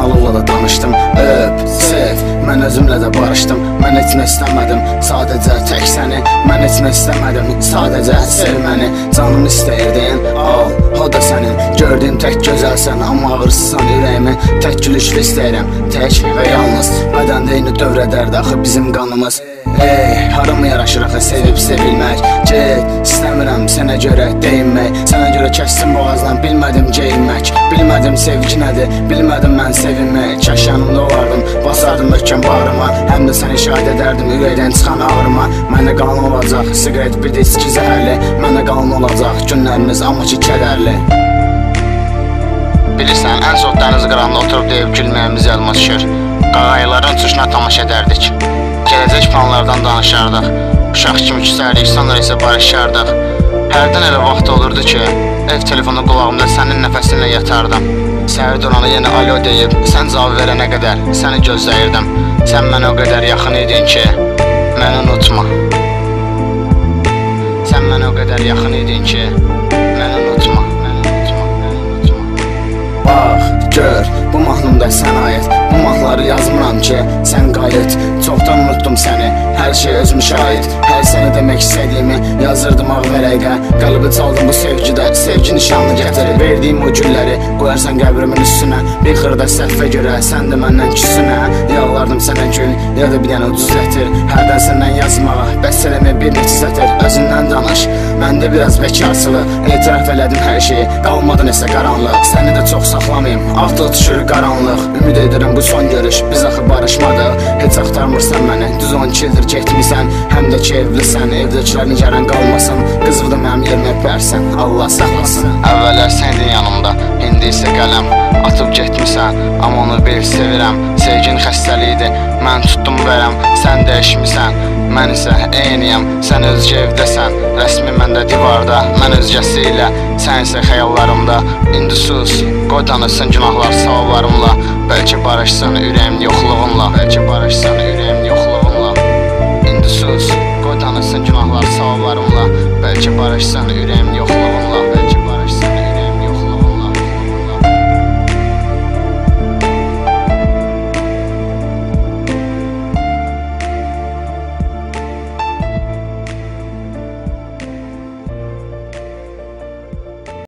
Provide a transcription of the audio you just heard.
halılla da danışdım. Öp, sev, mən özümlə də barışdım. Mən heç nə istəmədim, sadəcə tək səni. Mən heç nə istəmədim, sadəcə sev məni. Canım istəyirdin, al, o da sənin. Gördüyüm tək gözəlsən, amma ağırsızsan ürəyimi. Tək gülüşlü istəyirəm, tək və yalnız. Bədəndə eyni dövr edərdi axı bizim qanımız. Ey, haramı yaraşır axı sevib sevilmək. Get, istəmirəm sənə görə deyinmək. Sənə görə kəsdim boğazdan, bilmədim geyinmək. Bilmədim sevgi nədir, bilmədim mən sevinmək. Kəş yanımda olardım, basardım möhkəm bağrıma. Həm də səni şahid edərdim ürəkdən çıxan ağrıma. Mənə qalın olacaq, siqaret bir də içki zəhərli. Mənə qalın olacaq günlərimiz, amma ki kədərli. Bilirsən, ən çox dəniz qırağında oturub deyib gülməyimiz yadıma düşür. Qağayıların uçuşuna tamaşa edərdik. Gələcək planlardan danışardıq. Uşaq kimi küsərdik, sonra isə barışardıq. Hərdən elə vaxt olurdu ki, ev telefonu qulağımda sənin nəfəsinlə yatardım. Səhər duranı yenə alo deyib, sən cavab verənə qədər səni gözləyirdim. Sən mənə o qədər yaxın idin ki, məni unutma. Sən mənə o qədər yaxın idin ki, məni unutma. Bax, gör, bu mahnımda sənə aid. Bu mahnıları yazmıram ki, sən qayıt. Çoxdan unutdum səni, hər şey özüm şahid. Hər sənə demək istədiyimi yazırdım ağ vərəqə. Qəlbi çaldım bu sevgidə, sevgi nişanlı gətirir. Verdiyim o gülləri qoyarsan qəbrimin üstünə. Bir xırda səhvə görə, sən də məndən küsünə. Yalvardım sənə gül, ya da bir dənə ucuz gətir. Hərdən səndən yazmağa, bəs eləmə bir neçə sətir. Özündən danış, məndə biraz bekarsılıq. Etiraf elədim hər şeyi, qalmadı nəsə qaranlıq. Səni də çox saxlamayım, artıq düşür qaranlıq. Ümid edirəm bu son görüş, biz axı barışmadıq. Heç axtarmırsan məni, düz 12 ildir getmirsən. Həm də ki evlisən, evdəkilər nigaran qalmasın. Qızıqda mənim yerimi öpərsən, Allah saxlasın. Əvvəllər sən idin yanımda, indi isə qələm. Atıb getmirsən, amma onu bil sevirəm. Sevgin xəstəliyidir, mən tutdum vərəm. Sən dəyişmirsən, mən isə eyniyəm. Sən özgə evdəsən, rəsmi məndə divarda. Mən özgəsi ilə, sən isə xəyallarımda. İndi sus, qoy danışsın günahlar savablarımla. Bəlkə barışsın ürəyim yoxluğunla. Bəlkə barışsın ürəyim yoxluğunla. İndi sus, qoy danışsın günahlar savablarımla. Bəlkə barışsın ürəyim yoxluğunla.